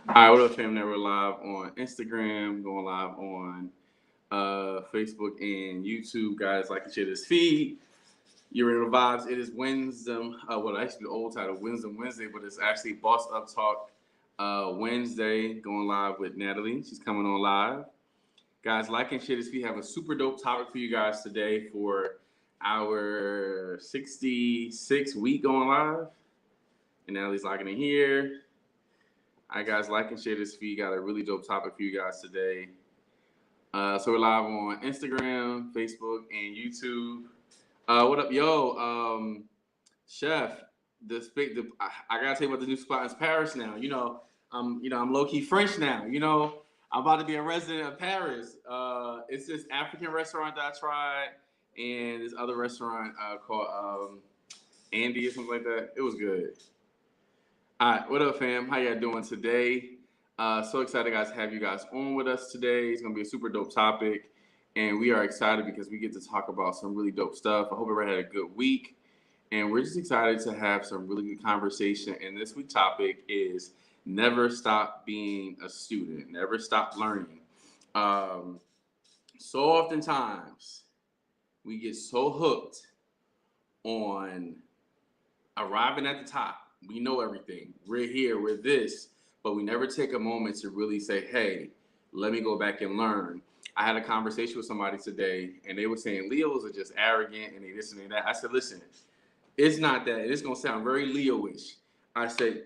All right, what up, fam? Now we're live on Instagram, going live on Facebook and YouTube. Guys, like and share this feed. You're in the vibes. It is Wednesday. Well, actually, the old title, Wisdom Wednesday, but it's actually Boss Up Talk Wednesday, going live with Natalie. She's coming on live. Guys, like and share this feed. Have a super dope topic for you guys today for our 66 week going live. And Natalie's logging in here. All right, guys, like and share this feed. Got a really dope topic for you guys today. So we're live on Instagram, Facebook, and YouTube. What up, yo, Chef? I gotta tell you about the new spot in Paris now. I'm low key French now. I'm about to be a resident of Paris. It's this African restaurant that I tried, and this other restaurant called Andy or something like that. It was good. All right, what up, fam? How y'all doing today? So excited, guys, to have you guys on with us today. It's gonna be a super dope topic, and we are excited because we get to talk about some really dope stuff. I hope everybody had a good week, and we're just excited to have some really good conversation. And this week's topic is never stop being a student, never stop learning. Um, so oftentimes we get so hooked on arriving at the top. We know everything. We're here, we're this, but we never take a moment to really say, hey, let me go back and learn. I had a conversation with somebody today, and they were saying Leos are just arrogant and they this and they that. I said, listen, it's not that. It's going to sound very Leo-ish. I said,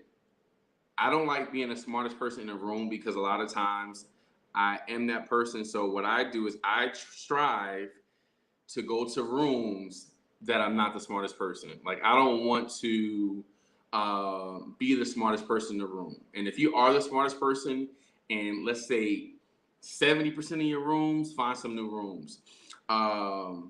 I don't like being the smartest person in the room because a lot of times I am that person. So what I do is I strive to go to rooms that I'm not the smartest person. Like I don't want to be the smartest person in the room. And if you are the smartest person, and let's say 70% of your rooms, find some new rooms. Yeah,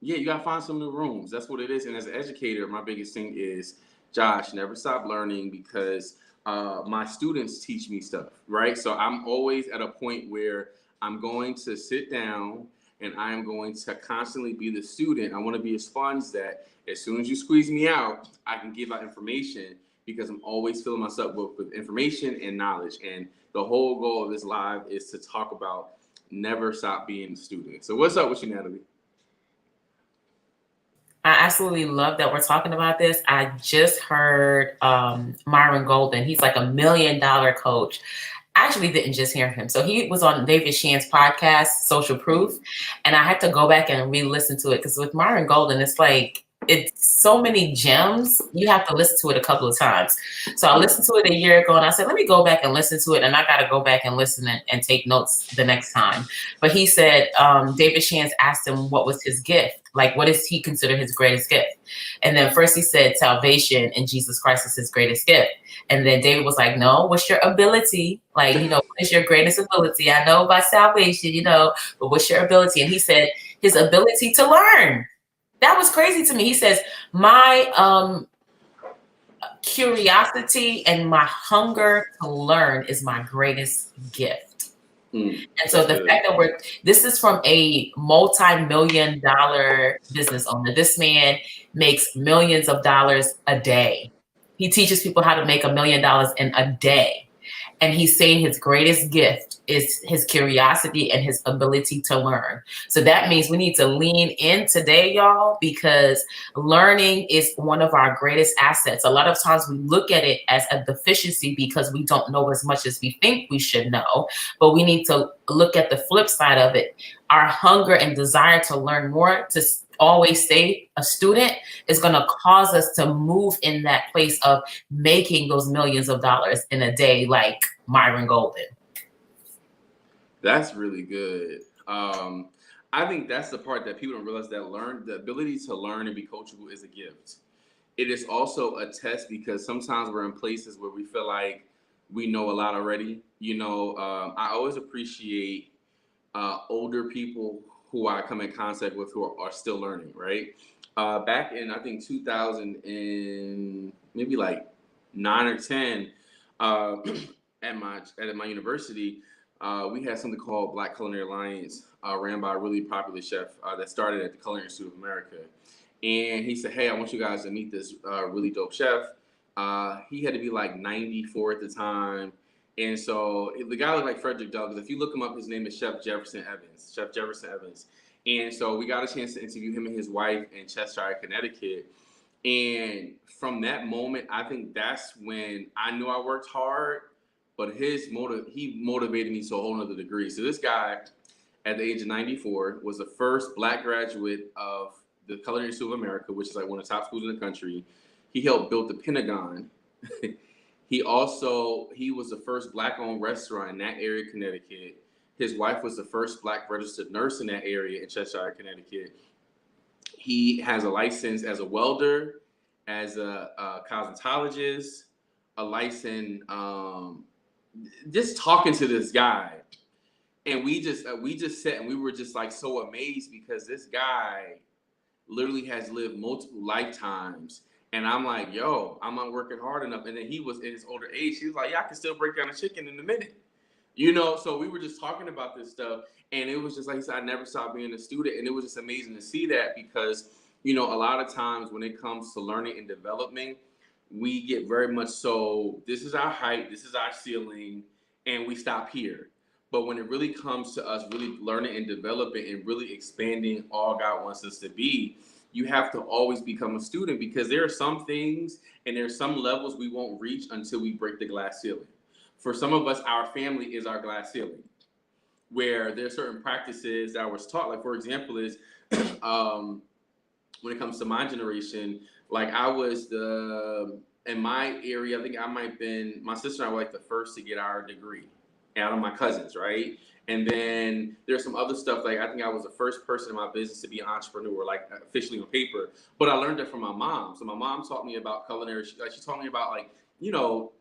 you gotta find some new rooms. That's what it is. And as an educator, my biggest thing is, Josh, never stop learning because my students teach me stuff, right? So I'm always at a point where I'm going to sit down and I am going to constantly be the student. I want to be a sponge that as soon as you squeeze me out, I can give out information because I'm always filling myself with information and knowledge. And the whole goal of this live is to talk about never stop being a student. So what's up with you, Natalie? I absolutely love that we're talking about this. I just heard Myron Golden. He's like $1 million coach. I actually didn't just hear him. So he was on David Shan's podcast, Social Proof. And I had to go back and re-listen to it because with Myron Golden, it's so many gems. You have to listen to it a couple of times. So I listened to it a year ago and I said, let me go back and listen to it. And I got to go back and listen and take notes the next time. But he said, David Shands asked him what was his gift. Like, what does he consider his greatest gift? And then first he said salvation and Jesus Christ is his greatest gift. And then David was like, no, what's your ability? Like, what is your greatest ability? I know about salvation, but what's your ability? And he said his ability to learn. That was crazy to me. He says, my curiosity and my hunger to learn is my greatest gift. And so the fact that this is from a multi-million-dollar business owner. This man makes millions of dollars a day. He teaches people how to make $1 million in a day. And he's saying his greatest gift is his curiosity and his ability to learn. So that means we need to lean in today, y'all, because learning is one of our greatest assets. A lot of times we look at it as a deficiency because we don't know as much as we think we should know. But we need to look at the flip side of it. Our hunger and desire to learn more, to always stay a student, is going to cause us to move in that place of making those millions of dollars in a day, like Myron Golden. That's really good. I think that's the part that people don't realize, that the ability to learn and be coachable is a gift. It is also a test because sometimes we're in places where we feel like we know a lot already. I always appreciate older people who I come in contact with who are still learning, right? Back in, I think, 2000 and maybe like 9 or 10, uh, at my university, we had something called Black Culinary Alliance, ran by a really popular chef that started at the Culinary Institute of America. And he said, hey, I want you guys to meet this really dope chef. He had to be like 94 at the time. And so the guy looked like Frederick Douglass. If you look him up, his name is Chef Jefferson Evans. Chef Jefferson Evans. And so we got a chance to interview him and his wife in Cheshire, Connecticut. And from that moment, I think that's when I knew I worked hard, but he motivated me to a whole nother degree. So this guy, at the age of 94, was the first Black graduate of the Culinary School of America, which is like one of the top schools in the country. He helped build the Pentagon. He was the first Black-owned restaurant in that area, Connecticut. His wife was the first Black registered nurse in that area in Cheshire, Connecticut. He has a license as a welder, as a cosmetologist, a license. Just talking to this guy, and we just sat and we were just like so amazed because this guy literally has lived multiple lifetimes. And I'm like, yo, I'm not working hard enough. And then he was in his older age. He was like, yeah, I can still break down a chicken in a minute. So we were just talking about this stuff. And it was just like he said, I never stopped being a student. And it was just amazing to see that because, a lot of times when it comes to learning and development, we get very much so, this is our height, this is our ceiling, and we stop here. But when it really comes to us really learning and developing and really expanding all God wants us to be, you have to always become a student because there are some things and there are some levels we won't reach until we break the glass ceiling. For some of us, our family is our glass ceiling, where there are certain practices that I was taught. Like, for example, is when it comes to my generation, like I was in my area, I think I might have been, my sister and I were like the first to get our degree out of my cousins, right? And then there's some other stuff, like I think I was the first person in my business to be an entrepreneur, like officially on paper. But I learned that from my mom. So my mom taught me about culinary. She taught me about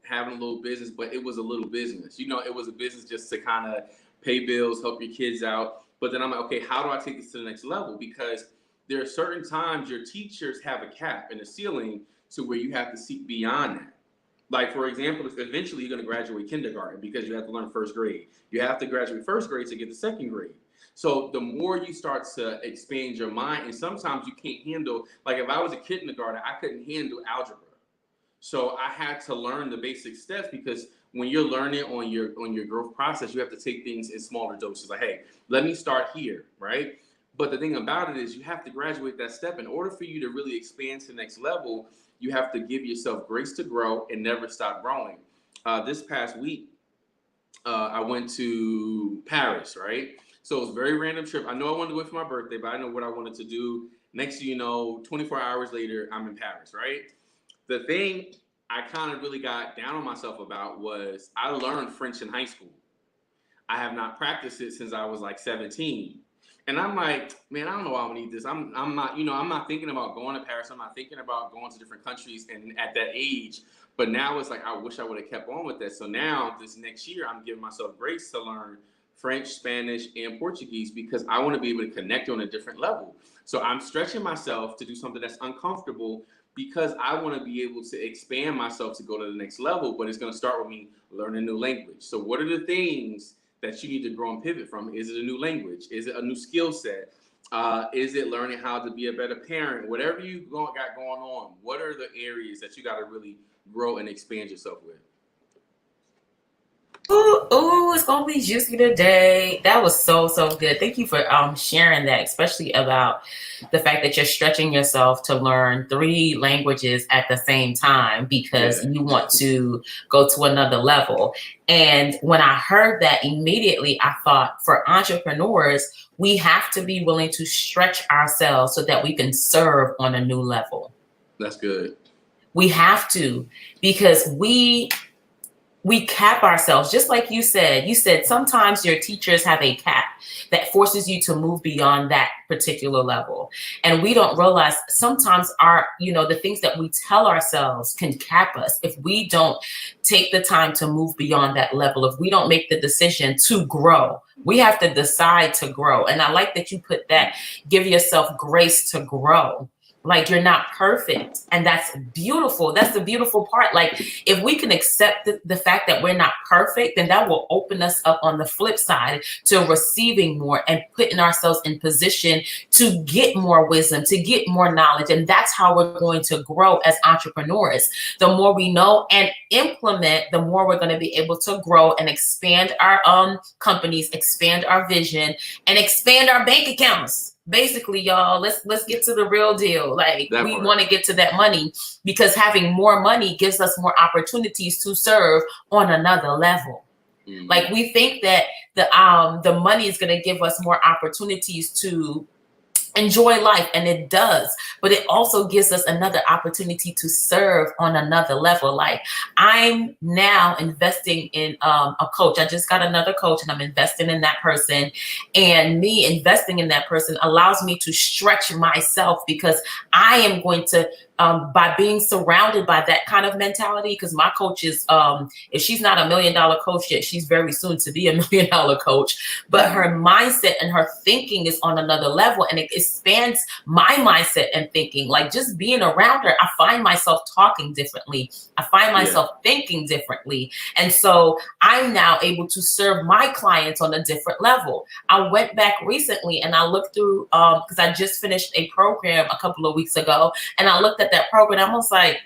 having a little business, but it was a little business. It was a business just to kind of pay bills, help your kids out. But then I'm like, okay, how do I take this to the next level? Because there are certain times your teachers have a cap and a ceiling to where you have to seek beyond that. Like, for example, eventually you're going to graduate kindergarten because you have to learn first grade. You have to graduate first grade to get to second grade. So the more you start to expand your mind, and sometimes you can't handle, like if I was a kindergarten, I couldn't handle algebra. So I had to learn the basic steps because when you're learning on your growth process, you have to take things in smaller doses. Like, hey, let me start here, right? But the thing about it is you have to graduate that step. In order for you to really expand to the next level, you have to give yourself grace to grow and never stop growing. This past week, I went to Paris, right? So it was a very random trip. I know I wanted to go for my birthday, but I know what I wanted to do. Next thing you know, 24 hours later, I'm in Paris, right? The thing I kind of really got down on myself about was I learned French in high school. I have not practiced it since I was like 17. And I'm like, man, I don't know why I need this. I'm not, I'm not thinking about going to Paris. I'm not thinking about going to different countries and at that age. But now it's like, I wish I would have kept on with that. So now this next year, I'm giving myself grace to learn French, Spanish, and Portuguese because I want to be able to connect on a different level. So I'm stretching myself to do something that's uncomfortable because I want to be able to expand myself to go to the next level. But it's going to start with me learning a new language. So what are the things that you need to grow and pivot from? Is it a new language? Is it a new skill set? Is it learning how to be a better parent? Whatever you got going on, what are the areas that you got to really grow and expand yourself with? Ooh, it's gonna be juicy today. That was so good. Thank you for sharing that, especially about the fact that you're stretching yourself to learn 3 languages at the same time because you want to go to another level. And when I heard that, immediately I thought, for entrepreneurs, we have to be willing to stretch ourselves so that we can serve on a new level. That's good. We have to, because we cap ourselves, just like you said. You said sometimes your teachers have a cap that forces you to move beyond that particular level. And we don't realize sometimes the things that we tell ourselves can cap us if we don't take the time to move beyond that level, if we don't make the decision to grow. We have to decide to grow. And I like that you put that, give yourself grace to grow. Like, you're not perfect. And that's beautiful. That's the beautiful part. Like, if we can accept the fact that we're not perfect, then that will open us up on the flip side to receiving more and putting ourselves in position to get more wisdom, to get more knowledge. And that's how we're going to grow as entrepreneurs. The more we know and implement, the more we're going to be able to grow and expand our companies, expand our vision, and expand our bank accounts. Basically, y'all, let's get to the real deal. Like, we want to get to that money, because having more money gives us more opportunities to serve on another level. Mm-hmm. Like, we think that the money is going to give us more opportunities to enjoy life, and it does, but it also gives us another opportunity to serve on another level. Like, I'm now investing in a coach. I just got another coach, and I'm investing in that person, and me investing in that person allows me to stretch myself, because I am going to by being surrounded by that kind of mentality, because my coach is, if she's not $1 million coach yet, she's very soon to be $1 million coach. But her mindset and her thinking is on another level, and it expands my mindset and thinking. Like, just being around her, I find myself talking differently. I find myself thinking differently. And so I'm now able to serve my clients on a different level. I went back recently and I looked through, because I just finished a program a couple of weeks ago, and I looked at that program. I was like,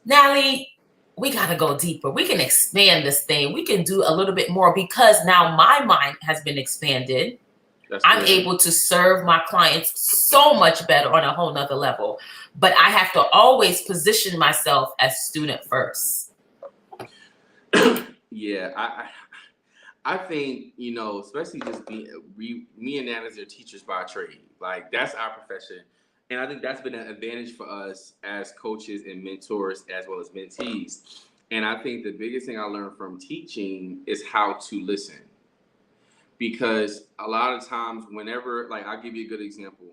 Natalie, we got to go deeper. We can expand this thing. We can do a little bit more, because now my mind has been expanded. I'm able to serve my clients so much better on a whole nother level. But I have to always position myself as student first. Yeah, I think, especially just being, me and Nana's are teachers by trade. Like, that's our profession. And I think that's been an advantage for us as coaches and mentors, as well as mentees. And I think the biggest thing I learned from teaching is how to listen. Because a lot of times, whenever, like, I'll give you a good example.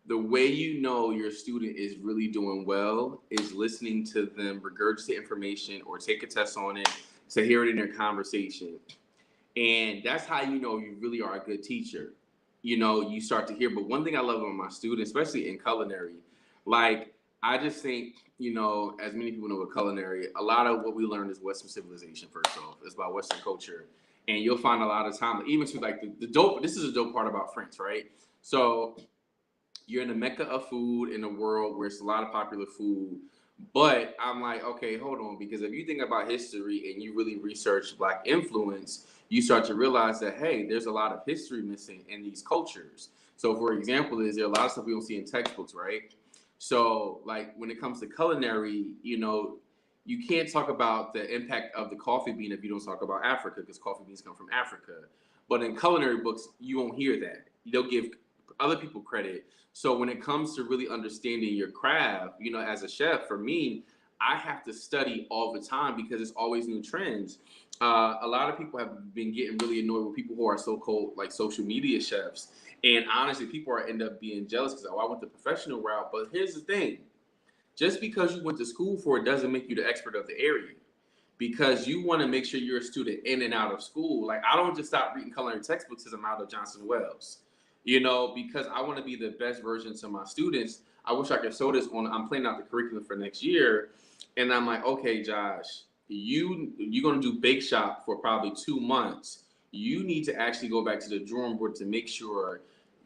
The way you know your student is really doing well is listening to them regurgitate information or take a test on it, to hear it in their conversation. And that's how you know you really are a good teacher. You start to hear. But one thing I love about my students, especially in culinary, like, I just think, as many people know with culinary, a lot of what we learn is Western civilization, first off. It's about Western culture. And you'll find a lot of time, even to like the dope, this is a dope part about France, right? So you're in the mecca of food in a world where it's a lot of popular food. But I'm like, okay, hold on, because if you think about history and you really research Black influence, you start to realize that, hey, there's a lot of history missing in these cultures. So, for example, there a lot of stuff we don't see in textbooks, right? So, like, when it comes to culinary, you can't talk about the impact of the coffee bean if you don't talk about Africa, because coffee beans come from Africa. But in culinary books, you won't hear that. They'll give other people credit. So when it comes to really understanding your craft, as a chef, for me, I have to study all the time, because it's always new trends. A lot of people have been getting really annoyed with people who are so-called like social media chefs. And honestly, people end up being jealous because, I went the professional route. But here's the thing. Just because you went to school for it doesn't make you the expert of the area. Because you want to make sure you're a student in and out of school. Like, I don't just stop reading culinary textbooks because I'm out of Johnson Wells. Because I want to be the best version to my students. I wish I could show this I'm planning out the curriculum for next year. And I'm like, okay, Josh, you're going to do bake shop for probably 2 months. You need to actually go back to the drawing board to make sure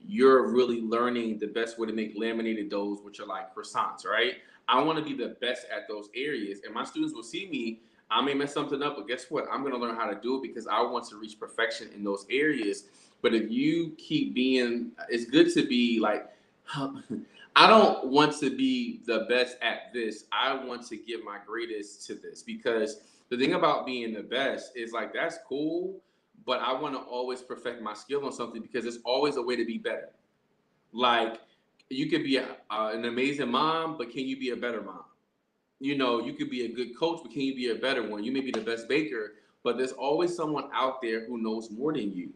you're really learning the best way to make laminated doughs, which are like croissants, right? I want to be the best at those areas. And my students will see me. I may mess something up, but guess what? I'm going to learn how to do it, because I want to reach perfection in those areas. But if you keep being, it's good to be like, I don't want to be the best at this. I want to give my greatest to this, because the thing about being the best is, like, that's cool, but I want to always perfect my skill on something, because there's always a way to be better. Like, you could be an amazing mom, but can you be a better mom? You could be a good coach, but can you be a better one? You may be the best baker, but there's always someone out there who knows more than you.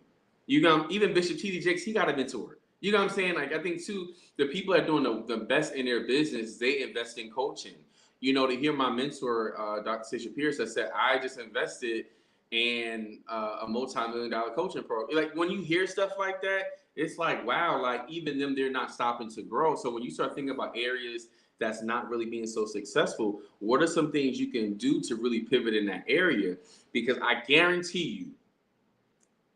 Even Bishop T.D. Jakes, he got a mentor. You know what I'm saying? Like, I think too, the people that are doing the best in their business, they invest in coaching. To hear my mentor, Dr. Sasha Pierce, that said, I just invested in a multi-million-dollar coaching program. Like, when you hear stuff like that, it's like, wow, like even them, they're not stopping to grow. So when you start thinking about areas that's not really being so successful, what are some things you can do to really pivot in that area? Because I guarantee you,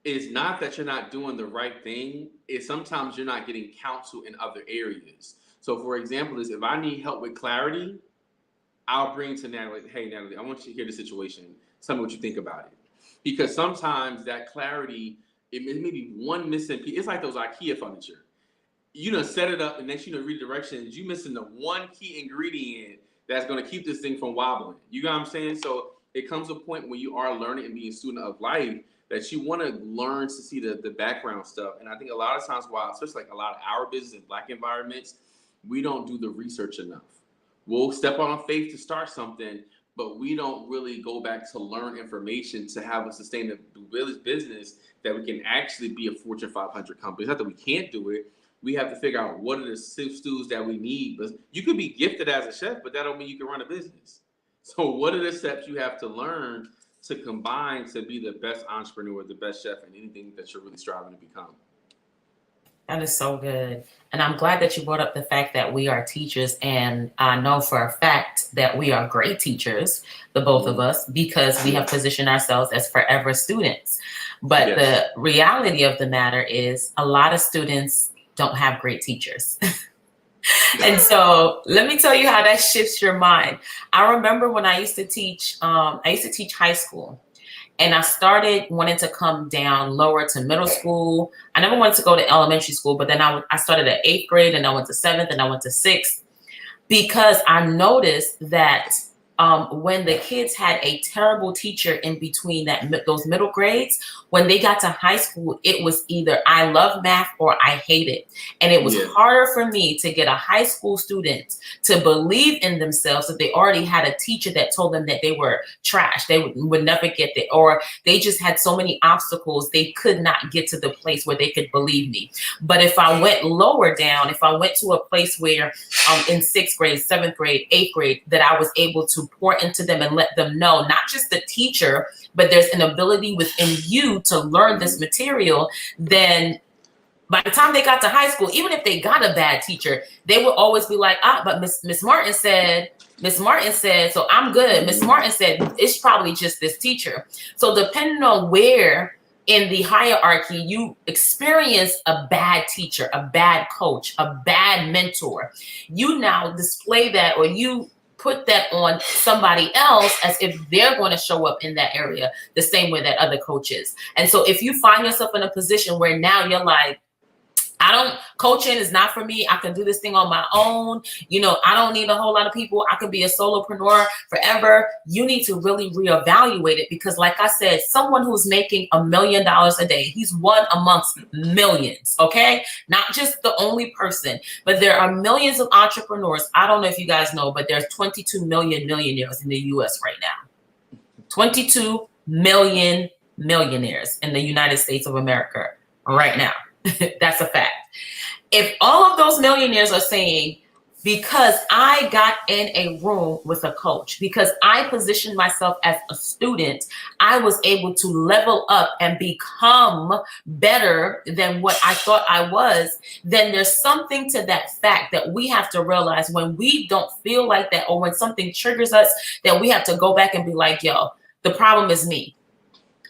it's not that you're not doing the right thing. It's sometimes you're not getting counsel in other areas. So for example, is if I need help with clarity, I'll bring to Natalie, hey Natalie, I want you to hear the situation. Tell me what you think about it. Because sometimes that clarity, it may be one missing piece. It's like those IKEA furniture. You done set it up, and next you know read directions. You missing the one key ingredient that's gonna keep this thing from wobbling. You know what I'm saying? So it comes to a point when you are learning and being a student of life that you want to learn to see the background stuff. And I think a lot of times, while especially like a lot of our business in Black environments, we don't do the research enough. We'll step on faith to start something, but we don't really go back to learn information to have a sustainable business that we can actually be a Fortune 500 company. It's not that we can't do it. We have to figure out what are the stews that we need. But you could be gifted as a chef, but that don't mean you can run a business. So what are the steps you have to learn to combine to be the best entrepreneur, the best chef in anything that you're really striving to become? That is so good. And I'm glad that you brought up the fact that we are teachers. And I know for a fact that we are great teachers, the both of us, because we have positioned ourselves as forever students. But Yes. the reality of the matter is a lot of students don't have great teachers. And so let me tell you how that shifts your mind. I remember when I used to teach high school. And I started wanting to come down lower to middle school. I never wanted to go to elementary school, but then I started at 8th grade and I went to 7th and I went to 6th because I noticed that when the kids had a terrible teacher in between those middle grades, when they got to high school, it was either I love math or I hate it. And it was harder for me to get a high school student to believe in themselves if they already had a teacher that told them that they were trash. They would never get there, or they just had so many obstacles, they could not get to the place where they could believe me. But if I went lower down, if I went to a place where in 6th grade, 7th grade, 8th grade, that I was able to pour into them and let them know, not just the teacher, but there's an ability within you to learn this material, then by the time they got to high school, even if they got a bad teacher, they would always be like, but Miss Martin said, so I'm good. Miss Martin said, it's probably just this teacher. So depending on where in the hierarchy you experience a bad teacher, a bad coach, a bad mentor, you now display that, or you put that on somebody else as if they're going to show up in that area the same way that other coaches. And so if you find yourself in a position where now you're like, coaching is not for me. I can do this thing on my own. I don't need a whole lot of people. I could be a solopreneur forever. You need to really reevaluate it because, like I said, someone who's making $1 million a day, he's one amongst millions, okay? Not just the only person, but there are millions of entrepreneurs. I don't know if you guys know, but there's 22 million millionaires in the US right now. 22 million millionaires in the United States of America right now. That's a fact. If all of those millionaires are saying, because I got in a room with a coach, because I positioned myself as a student, I was able to level up and become better than what I thought I was, then there's something to that fact that we have to realize when we don't feel like that, or when something triggers us, that we have to go back and be like, yo, the problem is me.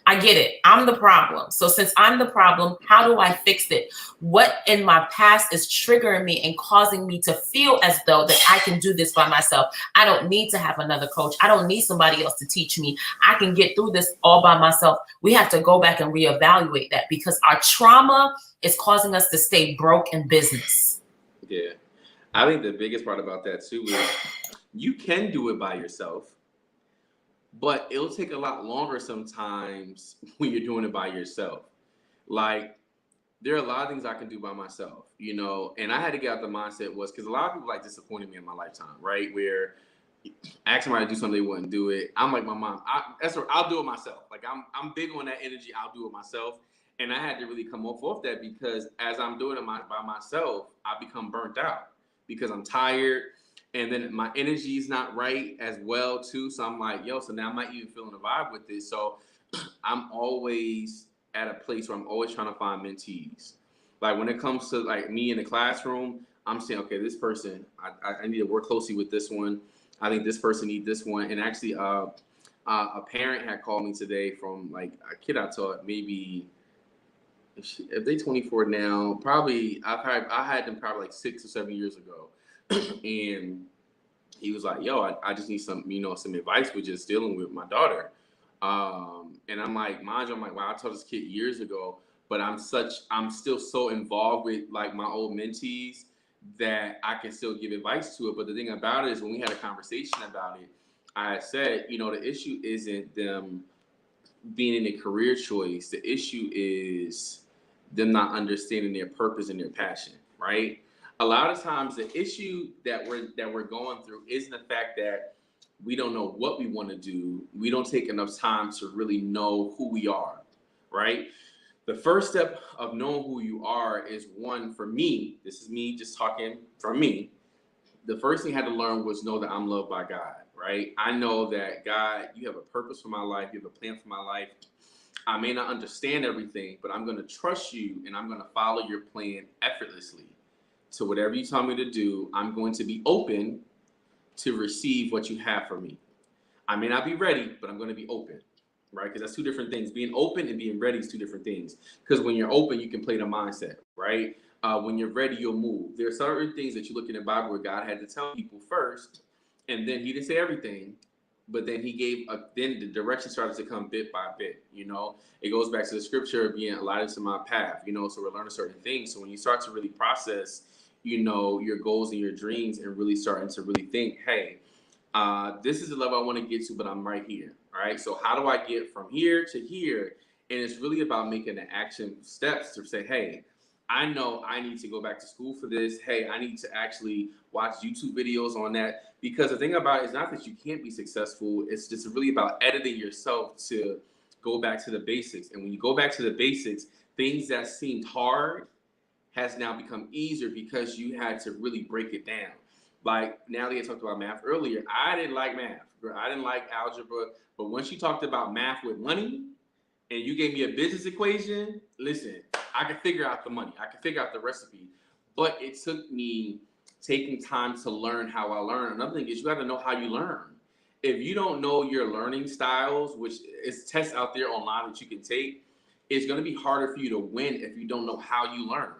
I get it. I'm the problem. So since I'm the problem, how do I fix it? What in my past is triggering me and causing me to feel as though that I can do this by myself? I don't need to have another coach. I don't need somebody else to teach me. I can get through this all by myself. We have to go back and reevaluate that because our trauma is causing us to stay broke in business. Yeah. I think the biggest part about that too is you can do it by yourself. But it'll take a lot longer sometimes when you're doing it by yourself. Like, there are a lot of things I can do by myself, and I had to get out the mindset was because a lot of people like disappointed me in my lifetime, right? Where ask somebody to do something, they wouldn't do it. I'm like my mom. I'll do it myself. Like I'm big on that energy. I'll do it myself. And I had to really come off that because as I'm doing it by myself, I become burnt out because I'm tired. And then my energy is not right as well too. So I'm like, so now I'm not even feeling the vibe with this. So I'm always at a place where I'm always trying to find mentees. Like when it comes to like me in the classroom, I'm saying, okay, this person, I need to work closely with this one. I think this person needs this one. And actually, a parent had called me today from like a kid I taught maybe if they 24 now, probably I had them probably like 6 or 7 years ago, and he was like, "Yo, I just need some some advice with just dealing with my daughter." And I'm like, mind you, I'm like, wow, I taught this kid years ago, but I'm still so involved with like my old mentees that I can still give advice to it. But the thing about it is when we had a conversation about it, I said, the issue isn't them being in a career choice. The issue is them not understanding their purpose and their passion, right? A lot of times the issue that we're going through isn't the fact that we don't know what we want to do. We don't take enough time to really know who we are, right? The first step of knowing who you are is one, for me, this is me just talking from me. The first thing I had to learn was know that I'm loved by God, right? I know that God, you have a purpose for my life, you have a plan for my life. I may not understand everything, but I'm going to trust you and I'm going to follow your plan effortlessly. So whatever you tell me to do, I'm going to be open to receive what you have for me. I may not be ready, but I'm going to be open, right? Because that's two different things. Being open and being ready is two different things. Because when you're open, you can play the mindset, right? When you're ready, you'll move. There are certain things that you look in the Bible where God had to tell people first, and then he didn't say everything, but then he gave, then the direction started to come bit by bit, It goes back to the scripture being allotted to my path, so we're learning certain things. So when you start to really process, your goals and your dreams and really starting to really think, hey, this is the level I want to get to, but I'm right here. All right. So how do I get from here to here? And it's really about making the action steps to say, hey, I know I need to go back to school for this. Hey, I need to actually watch YouTube videos on that. Because the thing about it is not that you can't be successful. It's just really about editing yourself to go back to the basics. And when you go back to the basics, things that seemed hard has now become easier because you had to really break it down. Like Natalie had talked about math earlier. I didn't like math. I didn't like algebra. But once you talked about math with money and you gave me a business equation, listen, I could figure out the money. I could figure out the recipe. But it took me taking time to learn how I learn. Another thing is you have to know how you learn. If you don't know your learning styles, which is tests out there online that you can take, it's going to be harder for you to win if you don't know how you learn.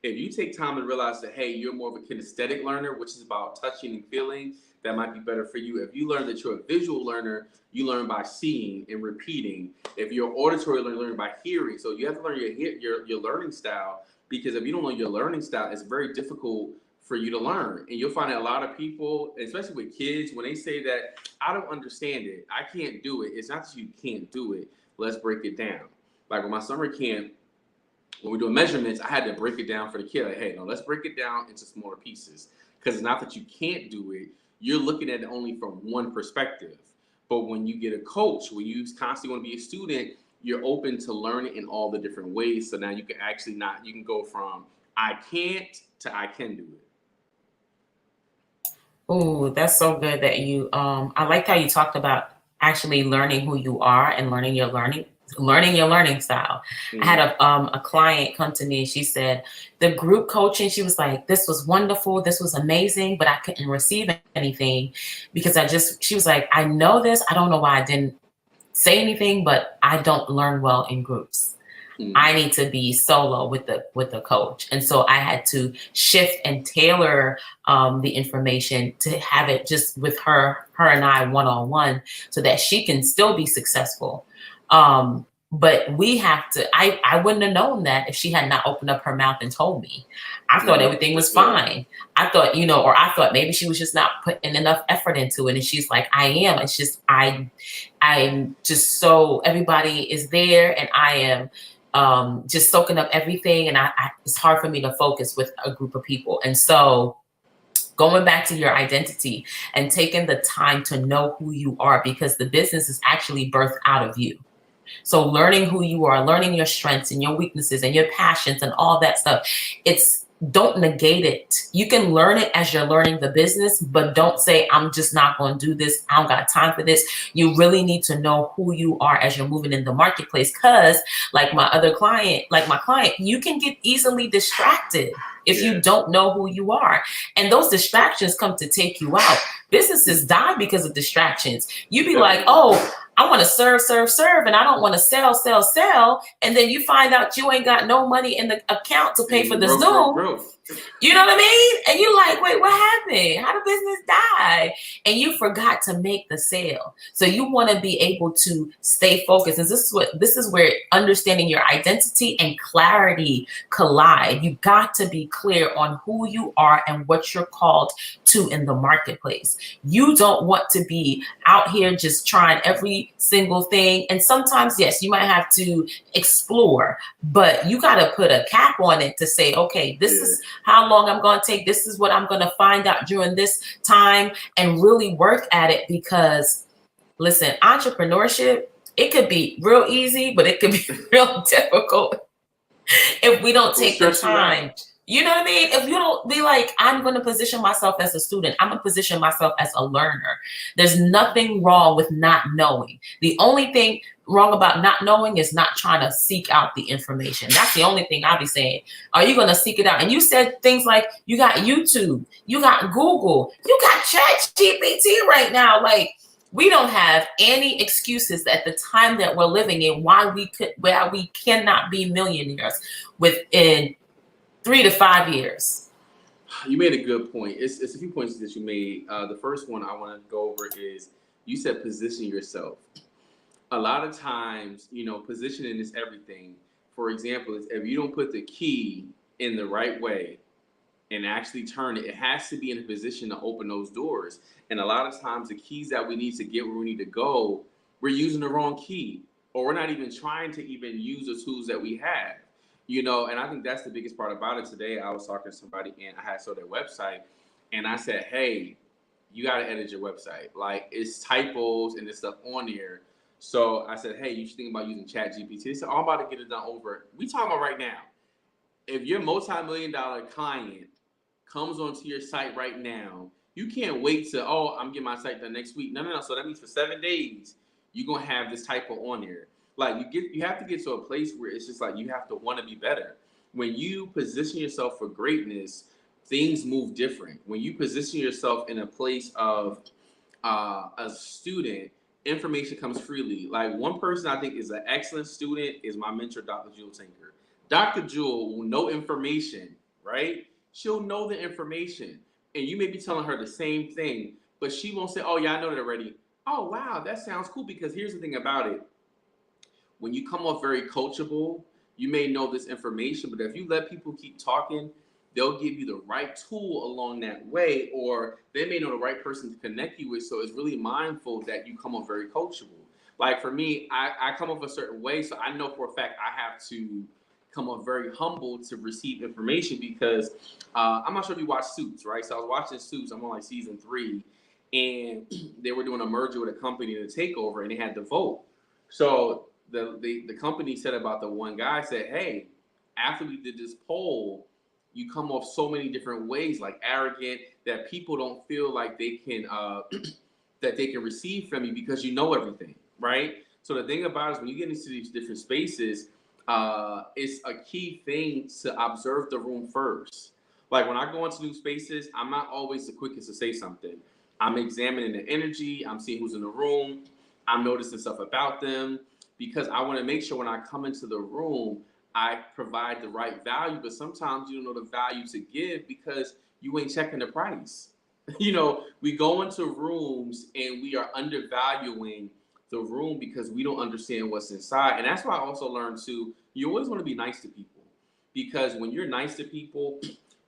If you take time to realize that, hey, you're more of a kinesthetic learner, which is about touching and feeling, that might be better for you. If you learn that you're a visual learner, you learn by seeing and repeating. If you're an auditory learner, you learn by hearing. So you have to learn your learning style, because if you don't know your learning style, it's very difficult for you to learn. And you'll find that a lot of people, especially with kids, when they say that, I don't understand it, I can't do it, it's not that you can't do it. Let's break it down. Like with my summer camp, when we're doing measurements, I had to break it down for the kid. Like, hey, no, let's break it down into smaller pieces. Because it's not that you can't do it. You're looking at it only from one perspective. But when you get a coach, when you constantly want to be a student, you're open to learning in all the different ways. So now you can actually you can go from I can't to I can do it. Oh, that's so good that you I like how you talked about actually learning who you are and learning your learning style. I had a client come to me and she said the group coaching, she was like, this was wonderful, this was amazing, but I couldn't receive anything because she was like, I know this, I don't know why I didn't say anything, but I don't learn well in groups. I need to be solo with the coach. And so I had to shift and tailor the information to have it just with her and I one-on-one so that she can still be successful. But we have to, I wouldn't have known that if she had not opened up her mouth and told me. I thought everything was fine. I thought, or I thought maybe she was just not putting enough effort into it. And she's like, I am. It's just, I'm just so, everybody is there and I am just soaking up everything. And it's hard for me to focus with a group of people. And so going back to your identity and taking the time to know who you are, because the business is actually birthed out of you. So learning who you are, learning your strengths and your weaknesses and your passions and all that stuff, it's don't negate it. You can learn it as you're learning the business, but don't say, I'm just not going to do this. I don't got time for this. You really need to know who you are as you're moving in the marketplace. Because like my client, you can get easily distracted if you don't know who you are. And those distractions come to take you out. Businesses die because of distractions. You be like, oh, I want to serve, and I don't want to sell. And then you find out you ain't got no money in the account to pay for the Zoom. You know what I mean? And you're like, wait, what happened? How did business die? And you forgot to make the sale. So you want to be able to stay focused. And this is where understanding your identity and clarity collide. You got to be clear on who you are and what you're called to in the marketplace. You don't want to be out here just trying every single thing. And sometimes, yes, you might have to explore, but you got to put a cap on it to say, okay, this is how long I'm going to take. This is what I'm going to find out during this time, and really work at it. Because listen, entrepreneurship, it could be real easy, but it could be real difficult if we don't take the time. You know what I mean? If you don't be like, I'm going to position myself as a student, I'm going to position myself as a learner. There's nothing wrong with not knowing. The only thing wrong about not knowing is not trying to seek out the information. That's the only thing I'll be saying. Are you going to seek it out? And you said things like, you got YouTube, you got Google, you got ChatGPT right now. Like, we don't have any excuses at the time that we're living in why we cannot be millionaires within 3 to 5 years. You made a good point. It's a few points that you made. The first one I want to go over is you said position yourself. A lot of times, positioning is everything. For example, if you don't put the key in the right way and actually turn it, it has to be in a position to open those doors. And a lot of times the keys that we need to get where we need to go, we're using the wrong key, or we're not even trying to even use the tools that we have. And I think that's the biggest part about it. Today, I was talking to somebody and I had saw their website, and I said, hey, you got to edit your website. Like, it's typos and this stuff on there. So I said, hey, you should think about using ChatGPT. They said, oh, I'm about to get it done over. We talking about right now. If your multi-million-dollar client comes onto your site right now, you can't wait to, I'm getting my site done next week. No. So that means for 7 days, you're going to have this typo on there. Like, you have to get to a place where it's just like you have to want to be better. When you position yourself for greatness, things move different. When you position yourself in a place of a student, information comes freely. Like, one person I think is an excellent student is my mentor, Dr. Jewel Tinker. Dr. Jewel will know information, right? She'll know the information. And you may be telling her the same thing, but she won't say, oh, yeah, I know that already. Oh, wow, that sounds cool. Because here's the thing about it. When you come off very coachable, you may know this information, but if you let people keep talking, they'll give you the right tool along that way, or they may know the right person to connect you with. So it's really mindful that you come off very coachable. Like for me, I come off a certain way, so I know for a fact I have to come off very humble to receive information, because I'm not sure if you watch Suits, right? So I was watching Suits. I'm on like season 3, and they were doing a merger with a company to take over, and they had to vote. So the company said about the one guy, said, hey, after we did this poll, you come off so many different ways, like arrogant, that people don't feel like they can that they can receive from you because you know everything, right? So the thing about it is when you get into these different spaces, it's a key thing to observe the room first. Like when I go into new spaces, I'm not always the quickest to say something. I'm examining the energy. I'm seeing who's in the room. I'm noticing stuff about them, because I want to make sure when I come into the room, I provide the right value. But sometimes you don't know the value to give because you ain't checking the price. We go into rooms and we are undervaluing the room because we don't understand what's inside. And that's why I also learned too, you always want to be nice to people, because when you're nice to people,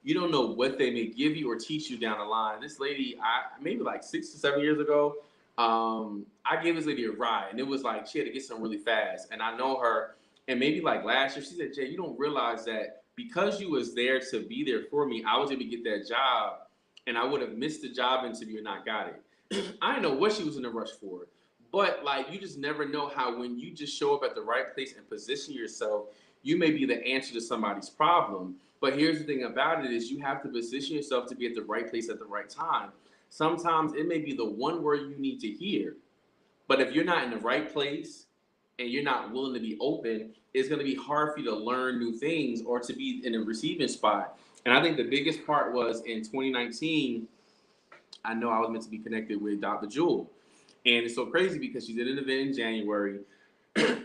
you don't know what they may give you or teach you down the line. This lady, maybe like 6 to 7 years ago, I gave this lady a ride, and it was like she had to get something really fast. And I know her, and maybe like last year, she said, Jay, you don't realize that because you was there to be there for me, I was able to get that job, and I would have missed the job interview and not got it. I didn't know what she was in a rush for. But like, you just never know how when you just show up at the right place and position yourself, you may be the answer to somebody's problem. But here's the thing about it is you have to position yourself to be at the right place at the right time. Sometimes it may be the one word you need to hear, but if you're not in the right place and you're not willing to be open, it's going to be hard for you to learn new things or to be in a receiving spot. And I think the biggest part was in 2019, I know I was meant to be connected with Dr. Jewel. And it's so crazy because she did an event in January.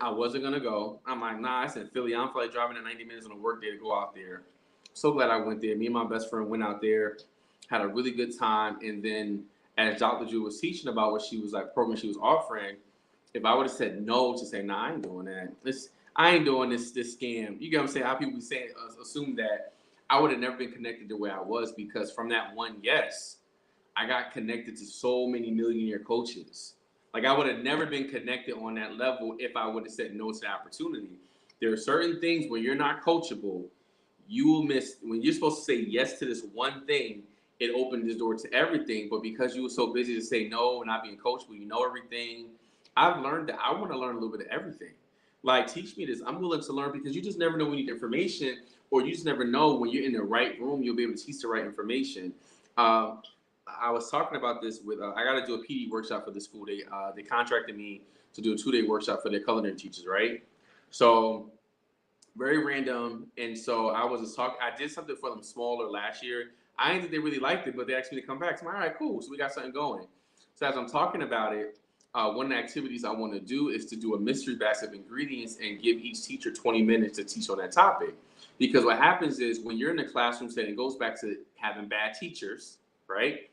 I wasn't going to go. I'm like, nah, I said, Philly, I don't feel like driving in 90 minutes on a work day to go out there. So glad I went there. Me and my best friend went out there, had a really good time. And then as Dr. Jewel was teaching about what she was like, program she was offering, if I would have said no to say, nah, I ain't doing that. I ain't doing this scam. You get what I'm saying? How people be saying, assume that I would have never been connected the way I was, because from that one yes, I got connected to so many millionaire coaches. Like I would have never been connected on that level if I would have said no to the opportunity. There are certain things when you're not coachable, you will miss. When you're supposed to say yes to this one thing, it opened this door to everything. But because you were so busy to say no and not being coachable, you know everything. I've learned that I want to learn a little bit of everything. Like, teach me this. I'm willing to learn, because you just never know when you need information, or you just never know when you're in the right room, you'll be able to teach the right information. I was talking about this with, I got to do a PD workshop for the school. They contracted me to do a 2-day workshop for their culinary teachers, right? So very random. And so I did something for them smaller last year. I didn't think they really liked it, but they asked me to come back. So I'm like, all right, cool. So we got something going. So as I'm talking about it, one of the activities I want to do is to do a mystery basket of ingredients and give each teacher 20 minutes to teach on that topic. Because what happens is when you're in the classroom setting, it goes back to having bad teachers, right?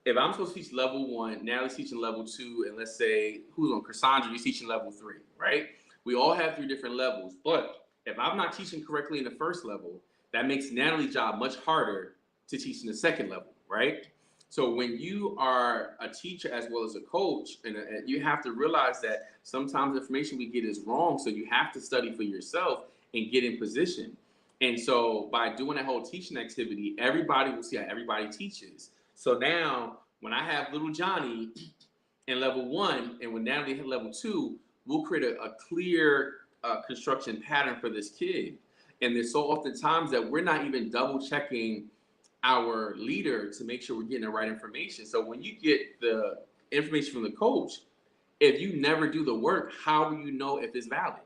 If I'm supposed to teach level 1, Natalie's teaching level 2, and let's say, who's on Cassandra, you're teaching level 3, right? We all have 3 different levels. But if I'm not teaching correctly in the first level, that makes Natalie's job much harder to teach in the second level, right? So when you are a teacher as well as a coach, and you have to realize that sometimes the information we get is wrong. So you have to study for yourself and get in position. And so by doing that whole teaching activity, everybody will see how everybody teaches. So now when I have little Johnny in level 1 and when Natalie hit level 2, we'll create a clear construction pattern for this kid. And there's so often times that we're not even double checking our leader to make sure we're getting the right information. So when you get the information from the coach, if you never do the work, how will you know if it's valid?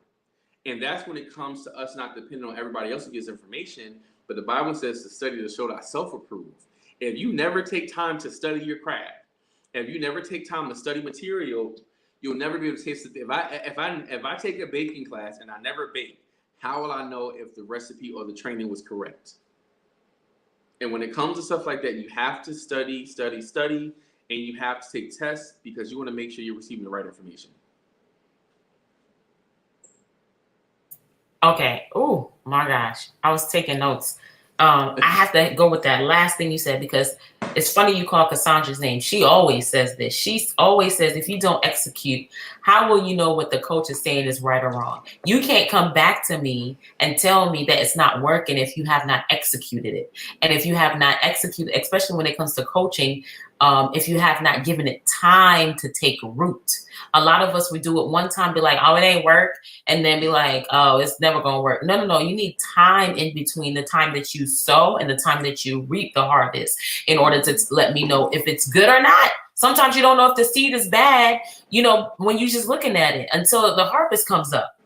And that's when it comes to us not depending on everybody else who gives information. But the Bible says to study to show thyself approved. If you never take time to study your craft, if you never take time to study material, you'll never be able to taste it. If I take a baking class and I never bake, how will I know if the recipe or the training was correct? And when it comes to stuff like that, you have to study, and you have to take tests because you want to make sure you're receiving the right information. Okay. Oh my gosh. I was taking notes. I have to go with that last thing you said, because it's funny you call Cassandra's name. She always says this. She always says, if you don't execute, how will you know what the coach is saying is right or wrong? You can't come back to me and tell me that it's not working if you have not executed it. And if you have not executed, especially when it comes to coaching, if you have not given it time to take root. A lot of us, we do it one time, be like, oh, it ain't work. And then be like, oh, it's never going to work. No. You need time in between the time that you sow and the time that you reap the harvest in order to let me know if it's good or not. Sometimes you don't know if the seed is bad, when you're just looking at it until the harvest comes up.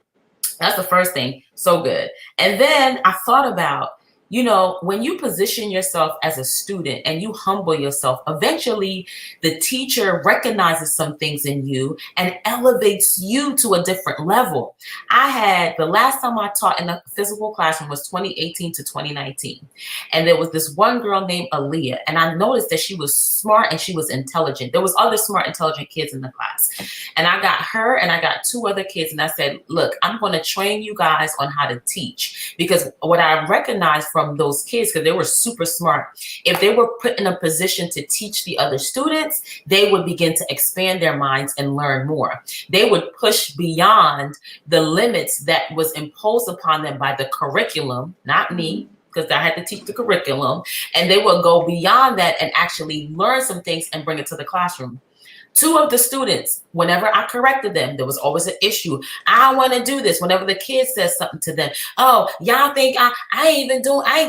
That's the first thing. So good. And then I thought about, when you position yourself as a student and you humble yourself, eventually the teacher recognizes some things in you and elevates you to a different level. The last time I taught in a physical classroom was 2018 to 2019. And there was this one girl named Aaliyah. And I noticed that she was smart and she was intelligent. There was other smart, intelligent kids in the class. And I got her and I got 2 other kids. And I said, look, I'm going to train you guys on how to teach. Because what I recognized from those kids, because they were super smart, if they were put in a position to teach the other students, they would begin to expand their minds and learn more. They would push beyond the limits that was imposed upon them by the curriculum, not me, because I had to teach the curriculum, and they would go beyond that and actually learn some things and bring it to the classroom. Two of the students, whenever I corrected them, there was always an issue. I want to do this. Whenever the kid says something to them, oh, y'all think I ain't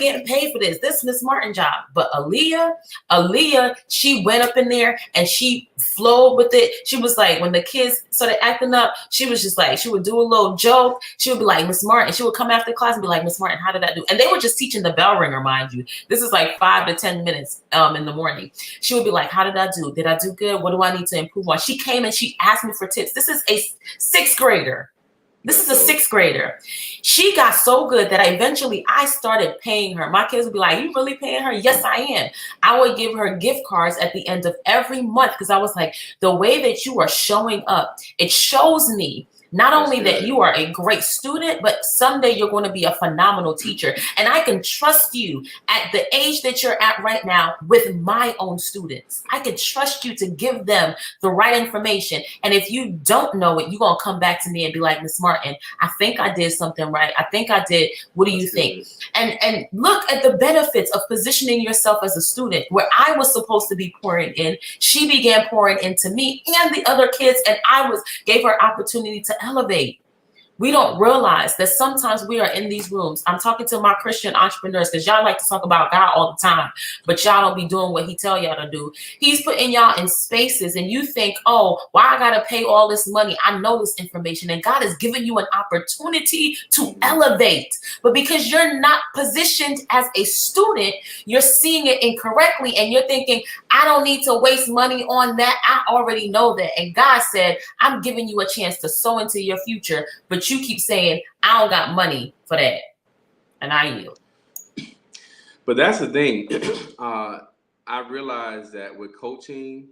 getting paid for this. This is Miss Martin job. But Aaliyah, she went up in there and she flowed with it. She was like, when the kids started acting up, she was just like, she would do a little joke. She would be like, Miss Martin. She would come after class and be like, Miss Martin, how did I do? And they were just teaching the bell ringer, mind you. This is like 5 to 10 minutes in the morning. She would be like, how did I do? Did I do good? What do I need to improve on? She came and she asked me for tips. This is a sixth grader. She got so good that eventually I started paying her. My kids would be like, you really paying her? Yes, I am. I would give her gift cards at the end of every month because I was like, the way that you are showing up, it shows me not only that you are a great student, but someday you're going to be a phenomenal teacher. And I can trust you at the age that you're at right now with my own students. I can trust you to give them the right information. And if you don't know it, you're going to come back to me and be like, Miss Martin, I think I did something right. I think I did. What do you think? And look at the benefits of positioning yourself as a student. Where I was supposed to be pouring in, she began pouring into me and the other kids, and gave her opportunity to elevate. We don't realize that sometimes we are in these rooms. I'm talking to my Christian entrepreneurs because y'all like to talk about God all the time, but y'all don't be doing what he tell y'all to do. He's putting y'all in spaces and you think, oh, why I got to pay all this money? I know this information, and God has given you an opportunity to elevate. But because you're not positioned as a student, you're seeing it incorrectly and you're thinking, I don't need to waste money on that. I already know that. And God said, I'm giving you a chance to sow into your future, but you keep saying, I don't got money for that. And I yield. But that's the thing. I realize that with coaching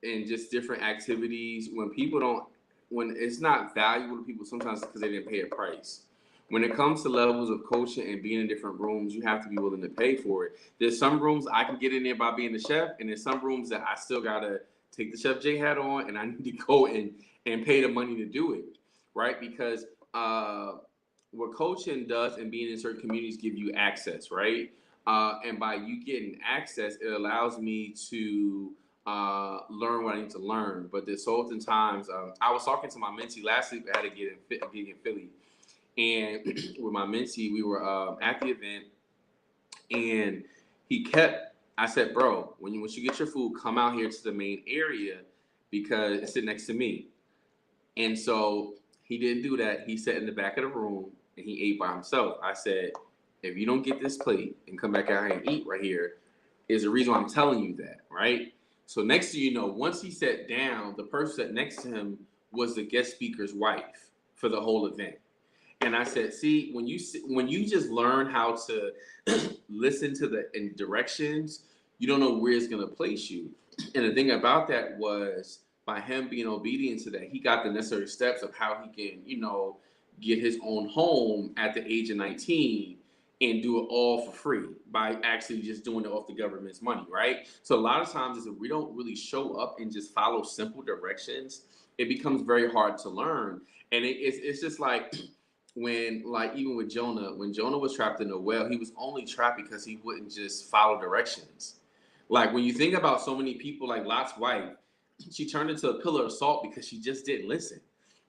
and just different activities, when it's not valuable to people, sometimes because they didn't pay a price. When it comes to levels of coaching and being in different rooms, you have to be willing to pay for it. There's some rooms I can get in there by being the chef, and there's some rooms that I still gotta take the Chef J hat on, and I need to go and pay the money to do it, right? Because what coaching does and being in certain communities give you access, right? And by you getting access, it allows me to learn what I need to learn. But there's oftentimes, I was talking to my mentee last week. I had a gig in Philly. And with my mentee, we were at the event, and I said, bro, once you get your food, come out here to the main area because it's sitting next to me. And so he didn't do that. He sat in the back of the room and he ate by himself. I said, if you don't get this plate and come back out here and eat right here, is the reason why I'm telling you that, right? So next thing you know, once he sat down, the person that next to him was the guest speaker's wife for the whole event. And I said, see, when you just learn how to listen to the directions, you don't know where it's going to place you. And the thing about that was, by him being obedient to that, he got the necessary steps of how he can, get his own home at the age of 19 and do it all for free by actually just doing it off the government's money, right? So a lot of times, if we don't really show up and just follow simple directions, it becomes very hard to learn. And it's just like, even with Jonah, when Jonah was trapped in the well, he was only trapped because he wouldn't just follow directions. Like when you think about so many people, like Lot's wife, she turned into a pillar of salt because she just didn't listen.